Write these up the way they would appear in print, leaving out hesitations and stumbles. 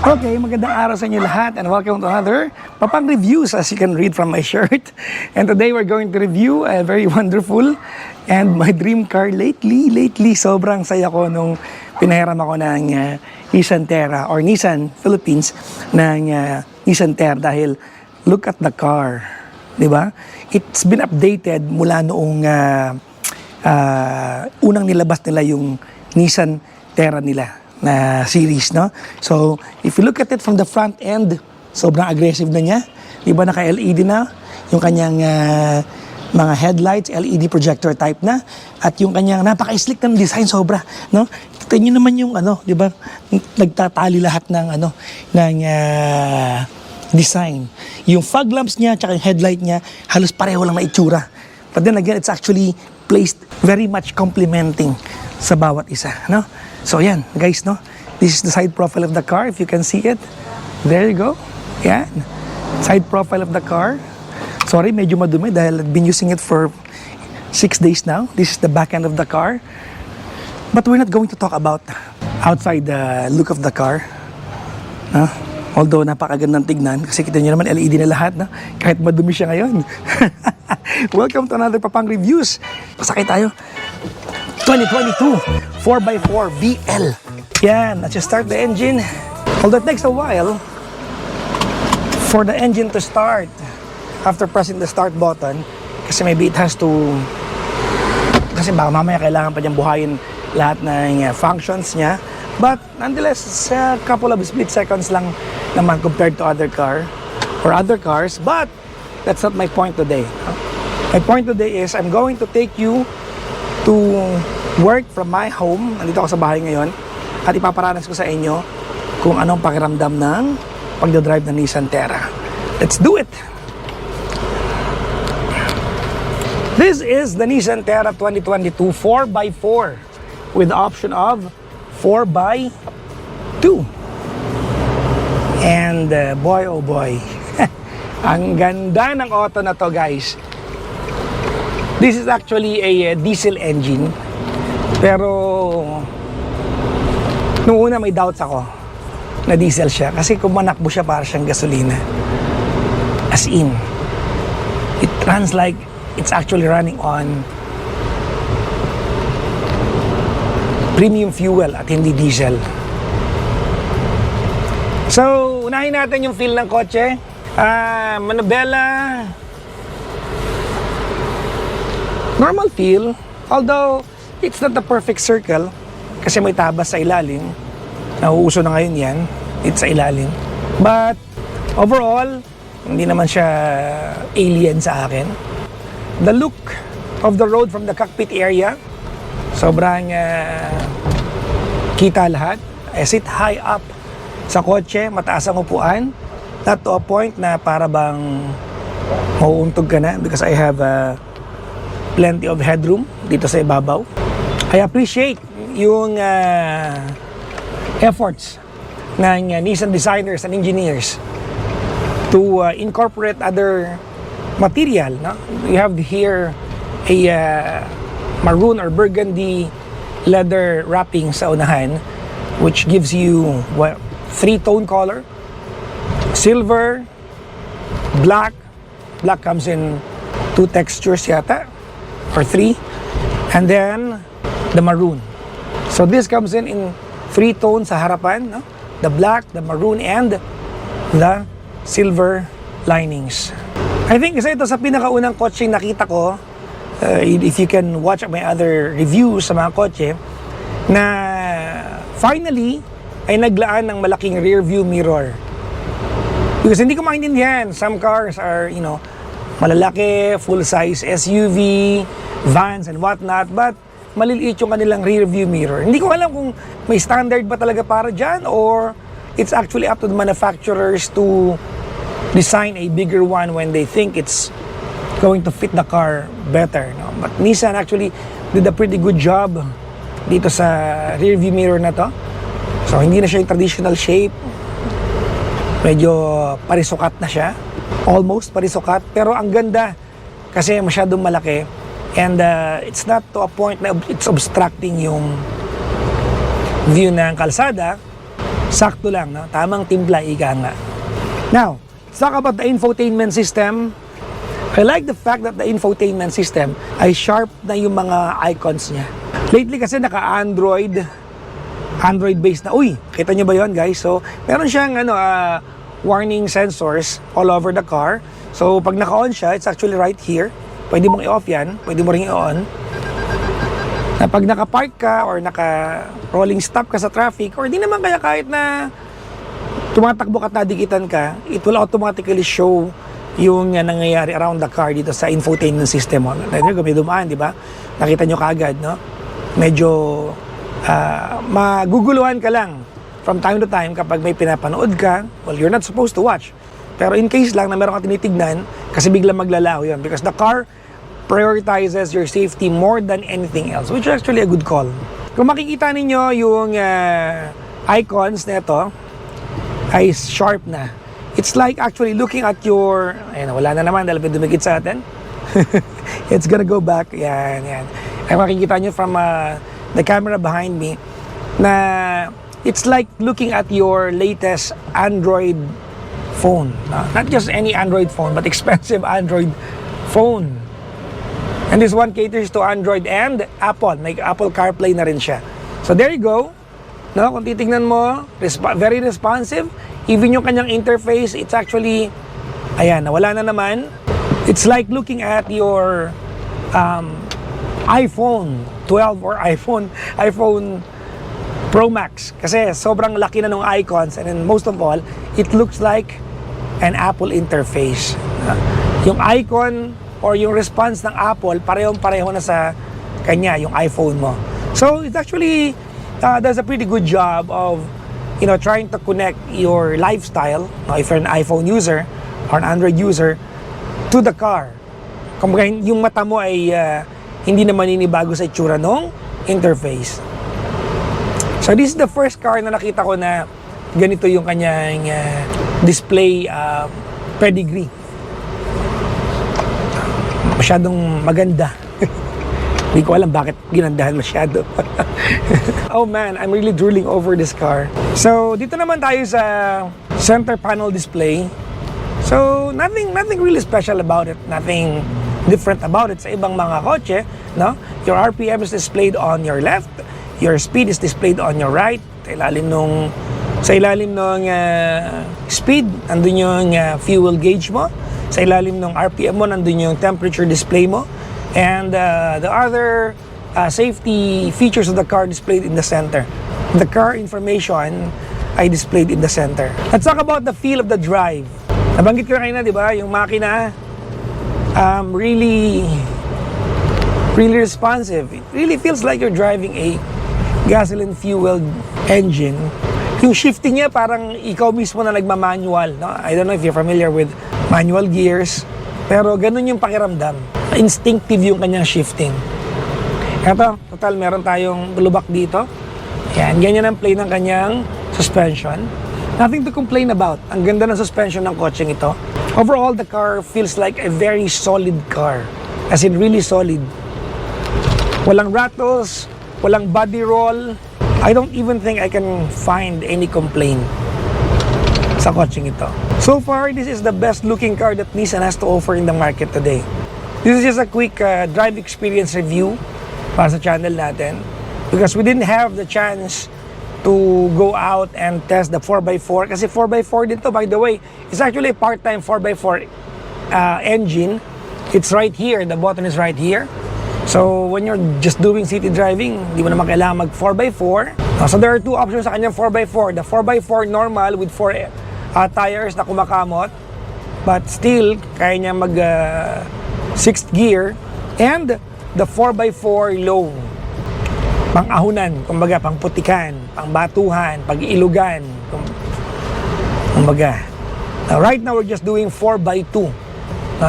Okay, magandang araw sa inyo lahat and welcome to another Papang Reviews, as you can read from my shirt. And today we're going to review a very wonderful and my dream car lately. Sobrang saya ko nung pinahiram ako ng Nissan Terra or Nissan Philippines ng Nissan Terra dahil look at the car, di ba? It's been updated mula noong unang nilabas nila yung Nissan Terra nila na series, no? So, if you look at it from the front end, sobrang aggressive na niya. Diba naka-LED na? Yung kanyang mga headlights, LED projector type na. At yung kanyang napaka-slick ng design, sobra, no? Kita nyo naman yung diba? Nagtatali lahat ng design. Yung fog lamps niya, tsaka yung headlight niya, halos pareho lang na itsura. But then again, it's actually placed very much complementing sa bawat isa, no? So yan, guys, no? This is the side profile of the car, if you can see it. There you go. Yan. Side profile of the car. Sorry, medyo madumi dahil I've been using it for 6 days now. This is the back end of the car. But we're not going to talk about outside the look of the car. No? Although napakagandang tignan, kasi kita nyo naman LED na lahat, no? Kahit madumi siya ngayon. Welcome to another Papang Reviews. Pasakay tayo. 2022 4x4 BL. Yan, let's just start the engine. Although it takes a while for the engine to start after pressing the start button, kasi maybe it has to, kasi baka mamaya kailangan pa niyang buhayin lahat ng functions niya. But nonetheless, a couple of split seconds lang naman compared to other car or other cars. But that's not my point today. My point today is I'm going to take you to work from my home. Nandito ako sa bahay ngayon at ipaparanas ko sa inyo kung anong pakiramdam ng pagdadrive ng Nissan Terra. Let's do it! This is the Nissan Terra 2022 4x4 with the option of 4x2. And boy oh boy, ang ganda ng auto na to, guys. This is actually a diesel engine. Pero nung una may doubts ako na diesel siya kasi kung manakbo siya para siyang gasolina. As in, it runs like it's actually running on premium fuel at hindi diesel. So, unahin natin yung feel ng kotse. Manubela, normal feel, although it's not the perfect circle kasi may tabas sa ilalim. Nauuso na ngayon yan, it's sa ilalim. But overall, hindi naman siya alien sa akin. The look of the road from the cockpit area, sobrang kita lahat. I sit high up sa kotse, mataas ang upuan, not to a point na para bang mauuntog ka na because I have plenty of headroom dito sa ibabaw. I appreciate yung efforts ng Nissan designers and engineers to incorporate other material. No? We have here a maroon or burgundy leather wrapping sa unahan, which gives you 3-tone color, silver, black. Black comes in 2 textures yata, or 3, and then the maroon. So this comes in 3 tones sa harapan, no? The black, the maroon, and the silver linings. I think isa ito sa pinakaunang kotse nakita ko, if you can watch my other reviews sa mga kotse, na finally ay naglaan ng malaking rear view mirror. Because hindi ko maintindihan, some cars are, malalaki, full-size SUV, vans and whatnot, but maliliit yung kanilang rear view mirror. Hindi ko alam kung may standard ba talaga para dyan or it's actually up to the manufacturers to design a bigger one when they think it's going to fit the car better. No? But Nissan actually did a pretty good job dito sa rear view mirror na to. So hindi na siya yung traditional shape. Medyo parisukat na siya. Almost parisukat. Pero ang ganda kasi masyadong malaki. And it's not to a point na it's obstructing yung view ng kalsada. Sakto lang, no? Tamang timpla, ika nga. Now, let's talk about the infotainment system. I like the fact that the infotainment system ay sharp na yung mga icons niya. Lately kasi naka-Android based na. Uy, kita nyo ba yun, guys? So, meron siyang warning sensors all over the car. So, pag naka-on siya, it's actually right here. Pwede mong i-off yan, pwede mo ring i-on. Na pag naka-park ka or naka-rolling stop ka sa traffic, or di naman kaya kahit na tumatakbo ka at nadikitan ka, it will automatically show yung nangyayari around the car dito sa infotainment system mo. Kung may dumaan, di ba? Nakita nyo kaagad, no? Medyo maguguluhan ka lang from time to time kapag may pinapanood ka. Well, you're not supposed to watch. Pero in case lang na meron ka tinitignan, kasi biglang maglalaho yun. Because the car prioritizes your safety more than anything else, which is actually a good call. Kung makikita ninyo yung icons nito ay sharp na. It's like actually looking at your, ayun, wala na naman dahil dumikit sa atin. It's gonna go back. Yan. Ay makikita nyo from the camera behind me na it's like looking at your latest Android phone. Not just any Android phone, but expensive Android phone. And this one caters to Android and Apple. May Apple CarPlay na rin siya. So there you go. No, kung titingnan mo, very responsive. Even yung kanyang interface, it's actually, ayan, nawala na naman. It's like looking at your iPhone 12 or iPhone Pro Max. Kasi sobrang laki na ng icons, and then most of all, it looks like an Apple interface. Yung icon or yung response ng Apple, parehong-pareho na sa kanya, yung iPhone mo. So, it actually does a pretty good job of trying to connect your lifestyle, if you're an iPhone user or an Android user, to the car. Kumbaga, yung mata mo ay hindi na maninibago sa itsura ng interface. So, this is the first car na nakita ko na ganito yung kanyang display pedigree. Masyadong maganda. Hindi ko alam bakit ginandahan masyado. Oh man, I'm really drooling over this car. So, dito naman tayo sa center panel display. So, nothing really special about it. Nothing different about it sa ibang mga kotse, no? Your RPM is displayed on your left. Your speed is displayed on your right. Sa ilalim ng speed, andun yung fuel gauge mo. Sa ilalim ng RPM mo, nandun yung temperature display mo. And the other safety features of the car displayed in the center. The car information ay displayed in the center. Let's talk about the feel of the drive. Nabanggit ko na kanina, di ba? Yung makina, really responsive. It really feels like you're driving a gasoline-fueled engine. Yung shifting niya, parang ikaw mismo na nagmamanual. No? I don't know if you're familiar with manual gears, pero ganun yung pakiramdam. Instinctive yung kanyang shifting. Eto, total meron tayong lubak dito. Yan, ganyan ang play ng kanyang suspension. Nothing to complain about. Ang ganda ng suspension ng kotseng ito. Overall, the car feels like a very solid car. As in, really solid. Walang rattles, walang body roll. I don't even think I can find any complaint sa kotseng ito. So far, this is the best looking car that Nissan has to offer in the market today. This is just a quick drive experience review para sa channel natin, because we didn't have the chance to go out and test the 4x4 kasi 4x4 din to, by the way. It's actually a part-time 4x4 engine. It's right here, the button is right here. So when you're just doing city driving, hindi mo naman kailangan mag 4x4. So there are two options sa kanyang 4x4. The 4x4 normal with 4 tires na kumakamot, but still kaya niya mag 6th gear, and the 4x4 low, pang-ahunan, kumbaga pang-putikan, pang-batuhan, pag-ilugan, kumbaga. Now, right now we're just doing 4x2.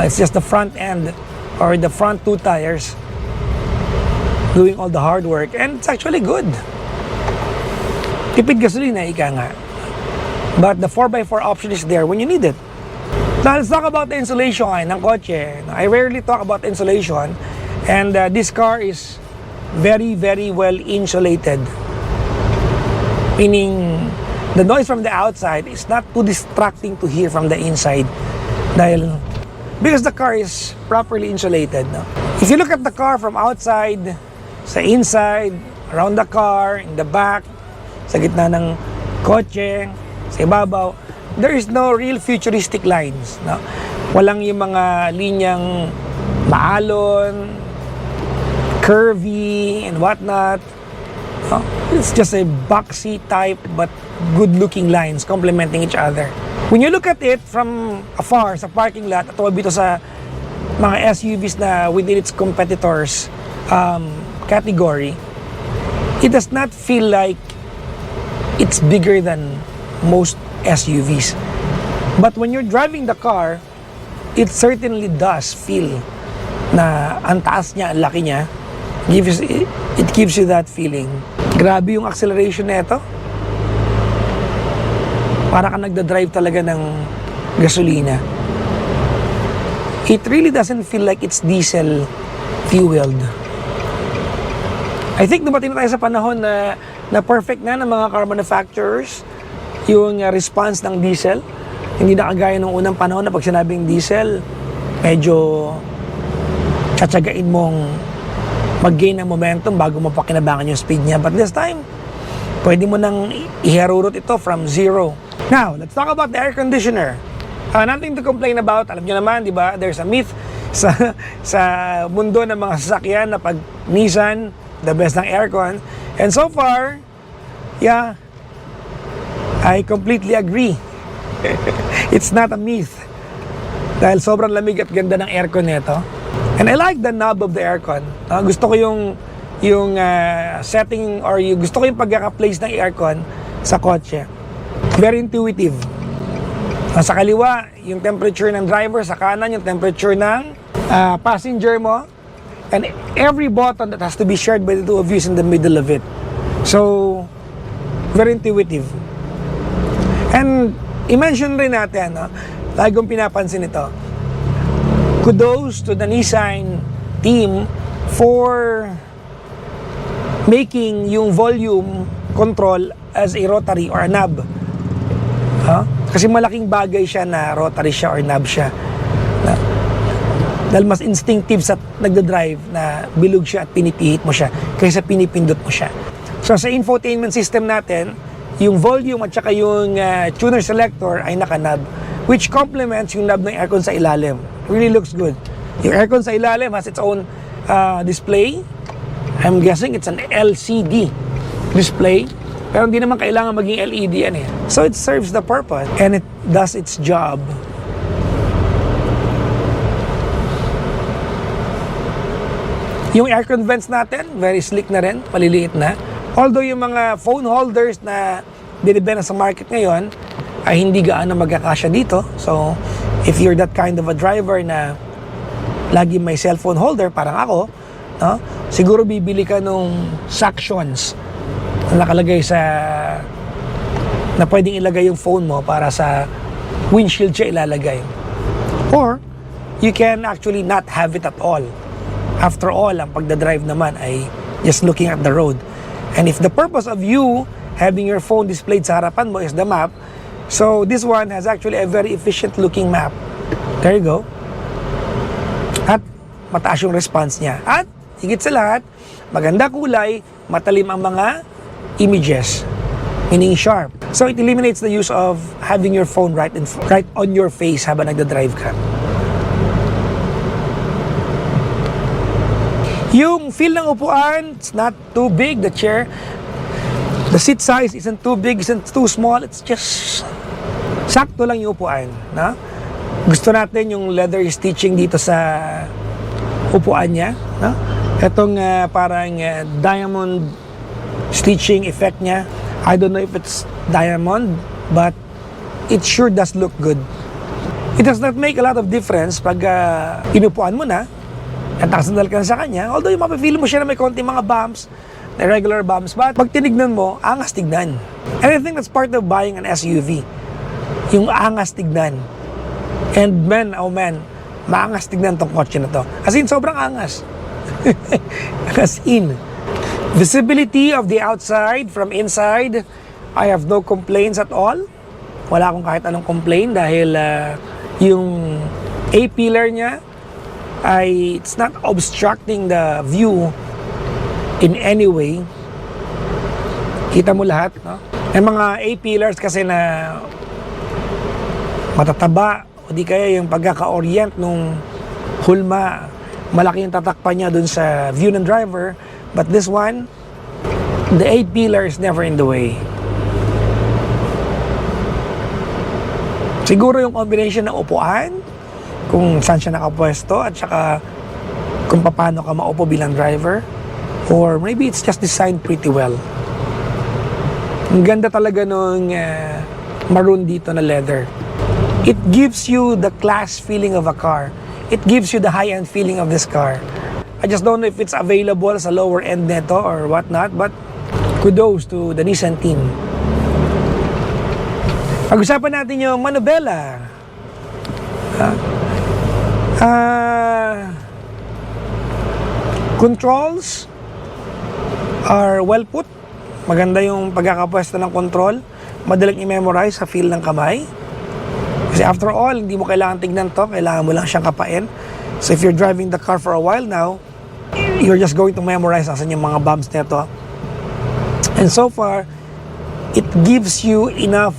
It's just the front end or the front two tires doing all the hard work, and it's actually good. Tipid gasolina, ika nga. But the 4x4 option is there when you need it. Now, let's talk about the insulation ng kotse. I rarely talk about insulation, and this car is very, very well insulated. Meaning, the noise from the outside is not too distracting to hear from the inside because the car is properly insulated, no? If you look at the car from outside, sa inside, around the car, in the back, sa gitna ng kotse, sa ibabaw, there is no real futuristic lines, no? Walang yung mga linyang maalon, curvy, and whatnot. No? It's just a boxy type but good-looking lines complementing each other. When you look at it from afar sa parking lot, at dito sa mga SUVs na within its competitors category, it does not feel like it's bigger than most SUVs. But when you're driving the car, it certainly does feel na ang taas niya, ang laki niya. It gives you that feeling. Grabe yung acceleration nito. Para ka nagda-drive talaga ng gasolina. It really doesn't feel like it's diesel fueled. I think dumating na tayo sa panahon na perfect na ng mga car manufacturers yung response ng diesel. Hindi na kagaya nung unang panahon na pag sinabing diesel, medyo tsatsagain mong mag-gain ng momentum bago mo pakinabangan yung speed niya. But this time, pwede mo nang iharurot ito from zero. Now, let's talk about the air conditioner. Nothing to complain about. Alam nyo naman, di ba? There's a myth sa mundo ng mga sasakyan na pag Nissan, the best ng aircon. And so far, yeah, I completely agree. It's not a myth. Dahil sobrang lamig at ganda ng aircon nito. And I like the knob of the aircon. Gusto ko yung setting or gusto ko yung pagkaka-place ng aircon sa kotse. Very intuitive. Sa kaliwa, yung temperature ng driver. Sa kanan, yung temperature ng passenger mo. And every button that has to be shared by the two of you is in the middle of it. So, very intuitive. And i-mention rin natin, lagi kong pinapansin ito. Kudos to the Nissan team for making yung volume control as a rotary or a knob. Kasi malaking bagay siya na rotary siya or knob siya. Dahil mas instinctive sa nagda-drive na bilog siya at pinipihit mo siya kaysa pinipindot mo siya. So sa infotainment system natin, yung volume at saka yung tuner selector ay naka-knob, which complements yung knob ng aircon sa ilalim. Really looks good. Yung aircon sa ilalim has its own display. I'm guessing it's an LCD display. Pero hindi naman kailangan maging LED yan eh. So it serves the purpose and it does its job. Yung aircon vents natin, very slick na rin, maliliit na. Although yung mga phone holders na binibenta sa market ngayon ay hindi gaano magkakasya dito. So, if you're that kind of a driver na lagi may cellphone holder, parang ako, siguro bibili ka nung suctions na nakalagay na pwedeng ilagay yung phone mo para sa windshield siya ilalagay. Or, you can actually not have it at all. After all, ang pagdadrive naman ay just looking at the road. And if the purpose of you having your phone displayed sa harapan mo is the map, so this one has actually a very efficient looking map. There you go. At mataas yung response niya. At higit sa lahat, maganda kulay, matalim ang mga images, meaning sharp. So it eliminates the use of having your phone right on your face habang nagda-drive ka. Yung feel ng upuan, it's not too big, the chair. The seat size isn't too big, isn't too small. It's just sakto lang yung upuan. Na? Gusto natin yung leather stitching dito sa upuan niya. Na? Itong parang diamond stitching effect niya. I don't know if it's diamond, but it sure does look good. It does not make a lot of difference pag inupuan mo na at nakasandal ka na sa kanya. Although yung mapifeel mo siya na may konti mga bumps, na regular bumps, but pag tinignan mo, angas tignan. And I think that's part of buying an SUV. Yung angas tignan. And man, oh man, maangas tignan tong kotse na to. As in, sobrang angas. As in. Visibility of the outside from inside, I have no complaints at all. Wala akong kahit anong complaint dahil yung A-pillar niya ay it's not obstructing the view in any way. Kita mo lahat, no? Yung mga A-pillars kasi na matataba o di kaya yung pagkaka-orient nung hulma, malaki yung tatakpan niya dun sa view ng driver. But this one, the A-pillar is never in the way. Siguro yung combination ng upuan, kung saan siya nakapwesto at saka kung paano ka maupo bilang driver, or maybe it's just designed pretty well. Ang ganda talaga nung maroon dito na leather. It gives you the class feeling of a car. It gives you the high-end feeling of this car. I just don't know if it's available sa lower end neto or whatnot, but kudos to the Nissan team. Pag-usapan natin yung manubela. Controls are well put. Maganda yung pagkakapwesto ng control. Madaling i-memorize sa feel ng kamay. Kasi after all, hindi mo kailangan tignan to. Kailangan mo lang siyang kapain. So if you're driving the car for a while now, you're just going to memorize asan yung mga bumps nito. And so far, it gives you enough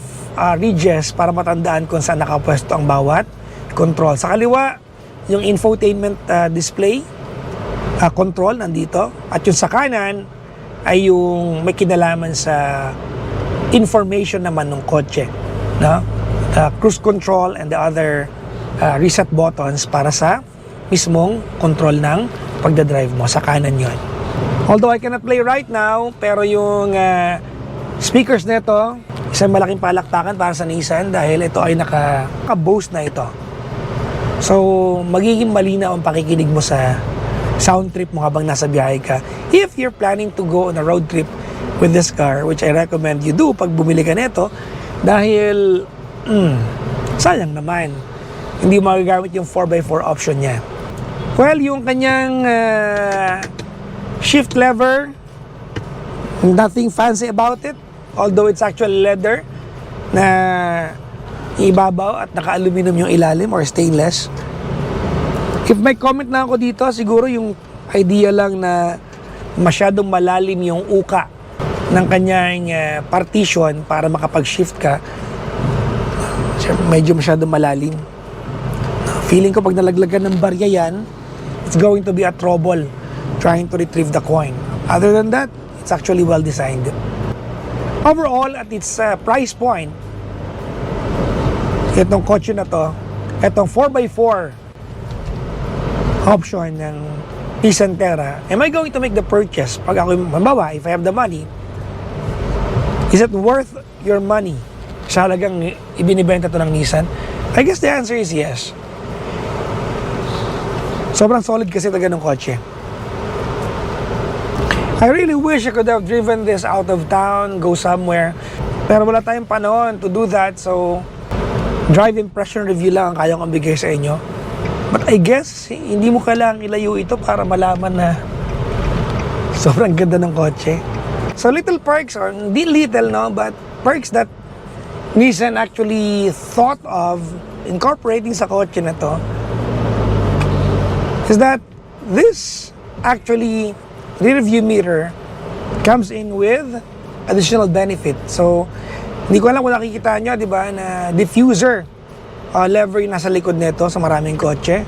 ridges para matandaan kung saan nakapwesto ang bawat control. Sa kaliwa, yung infotainment display control nandito. At yung sa kanan ay yung may kinalaman sa information naman ng kotse, no? Cruise control and the other reset buttons para sa mismong control ng pagdadrive mo. Sa kanan yon. Although I cannot play right now, pero yung speakers nito, isang malaking palakpakan para sa Nissan dahil ito ay naka-Bose na ito. So, magiging malinaw ang pakikinig mo sa sound trip mo habang nasa biyahe ka. If you're planning to go on a road trip with this car, which I recommend you do pag bumili ka nito, dahil sayang naman, hindi magagamit yung 4x4 option niya. Well, yung kanyang shift lever, nothing fancy about it. Although it's actually leather na ibabaw at naka-aluminum yung ilalim or stainless. If may comment na ako dito, siguro yung idea lang na masyadong malalim yung uka ng kanyang partition para makapag-shift ka. Medyo masyadong malalim. Feeling ko pag nalaglagan ng barya yan, it's going to be a trouble trying to retrieve the coin. Other than that, it's actually well designed. Overall, at its price point, itong kotse na to, itong 4x4 option ng Nissan Terra, am I going to make the purchase? Pag ako, mambawa, if I have the money, is it worth your money? Sa halagang ibinibenta to ng Nissan? I guess the answer is yes. Sobrang solid kasi ito ganong kotse. I really wish I could have driven this out of town, go somewhere. Pero wala tayong panahon to do that, so drive impression review lang ang kaya kong bigay sa inyo. But I guess, hindi mo kailangang ilayo ito para malaman na sobrang ganda ng kotse. So little perks, or hindi little, no, but perks that Nissan actually thought of incorporating sa kotse na to is that this actually rear view mirror comes in with additional benefit. So, hindi ko alam kung nakikita nyo, di ba, na diffuser lever yung nasa likod nito sa maraming kotse.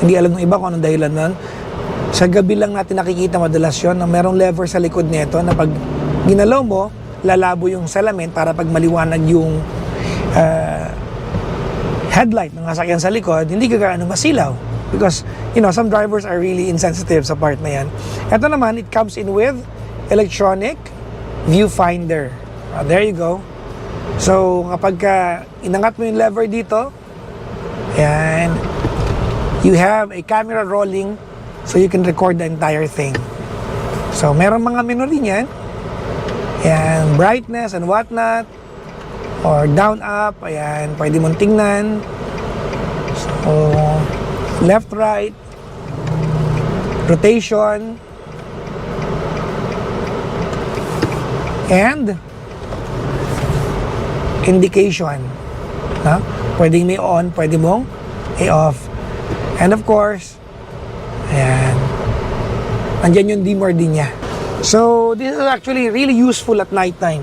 Hindi alam ng iba kung anong dahilan nun. Sa gabi lang natin nakikita madalas yun na merong lever sa likod nito na pag ginalaw mo, lalabo yung salamin para pag maliwanag yung headlight ng sasakyan sa likod, hindi ka gaano masilaw. Because, you know, some drivers are really insensitive sa part na yan. Ito naman, it comes in with electronic viewfinder. There you go. So, kapag inangat mo yung lever dito, and you have a camera rolling so you can record the entire thing. So, meron mga menu rin yan. Ayan, brightness and whatnot. Or down, up. Ayan, pwede mong tingnan. So, left, right. Rotation. And indication. No? Pwedeng may on, pwede mong i-off. And of course, ayan, nandyan yung dimmer din niya. So, this is actually really useful at night time.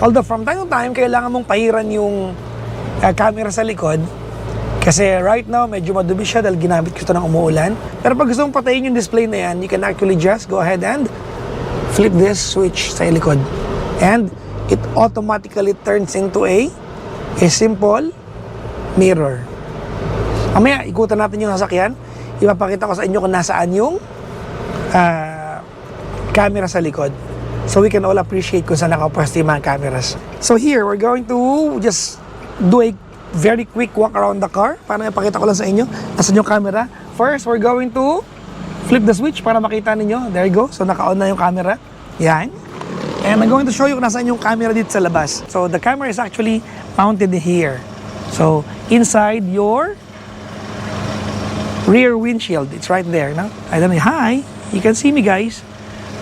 Although from time to time, kailangan mong pahiran yung camera sa likod. Kasi right now, medyo madumi siya dahil ginamit ko ito ng umuulan. Pero pag gusto mong patayin yung display na yan, you can actually just go ahead and flip this switch sa likod. And it automatically turns into a simple mirror. Mamaya, ikutan natin yung sasakyan. Ipapakita ko sa inyo kung nasaan yung camera sa likod. So we can all appreciate kung saan nakapwesto yung mga cameras. So here, we're going to just do a very quick walk around the car para ipakita ko lang sa inyo nasaan yung camera. First, we're going to flip the switch para makita ninyo. There you go. So naka-on na yung camera. Yan. And I'm going to show you kung nasaan yung camera dito sa labas. So the camera is actually mounted here. So inside your rear windshield, it's right there. No? I don't know. Hi! You can see me, guys.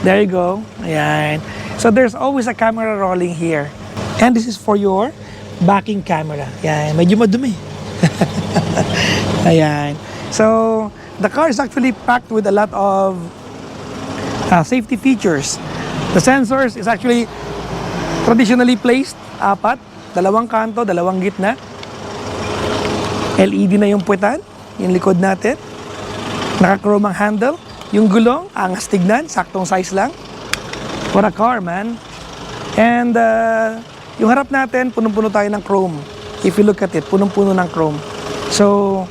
There you go. Ayan. So there's always a camera rolling here. And this is for your backing camera. Ayan. Medyo madumi. Ayan. So the car is actually packed with a lot of safety features. The sensors is actually traditionally placed, 4, 2 kanto, 2 gitna. LED na yung puwetan, yung likod natin. Naka-chrome ang handle. Yung gulong, angas tignan, saktong size lang. What a car, man. And yung harap natin, punong-puno tayo ng chrome. If you look at it, punong-puno ng chrome. So,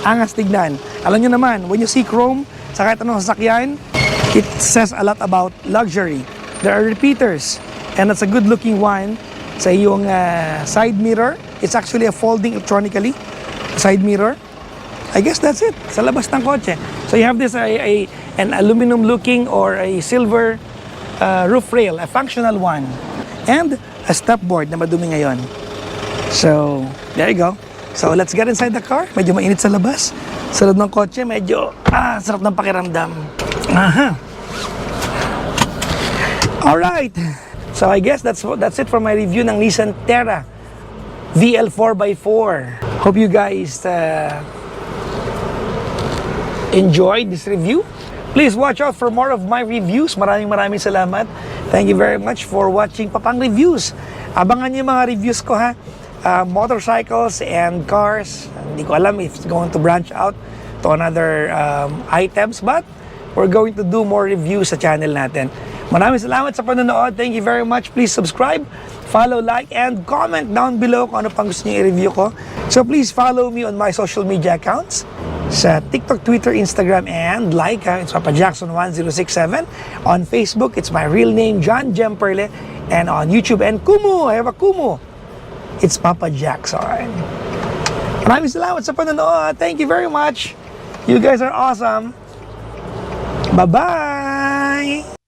angas tignan. Alam nyo naman, when you see chrome sa kahit anong sasakyan, it says a lot about luxury. There are repeaters, and that's a good-looking one. Sa iyong side mirror, it's actually a folding electronically. Side mirror. I guess that's it. Sa labas ng kotse. So you have this an aluminum looking or a silver roof rail, a functional one. And a step board na madumi ngayon. So, there you go. So let's get inside the car. Medyo mainit sa labas. Sa loob ng kotse, medyo sarap ng pakiramdam. Aha. Alright. So I guess that's it for my review ng Nissan Terra VL 4x4. Hope you guys enjoyed this review. Please watch out for more of my reviews. Maraming salamat. Thank you very much for watching Papang Reviews. Abangan niyo yung mga reviews ko, ha. Motorcycles and cars. Hindi ko alam if it's going to branch out to another items, but we're going to do more reviews sa channel natin. Maraming salamat sa panonood. Thank you very much. Please subscribe, follow, like, and comment down below kung ano pang gusto niyo i-review ko. So please follow me on my social media accounts sa TikTok, Twitter, Instagram, and like, it's Papa Jackson 1067. On Facebook, it's my real name, John Jemperle. And on YouTube and Kumu, I have a Kumu. It's Papa Jackson. Maraming salamat sa panonood. Thank you very much. You guys are awesome. Bye-bye!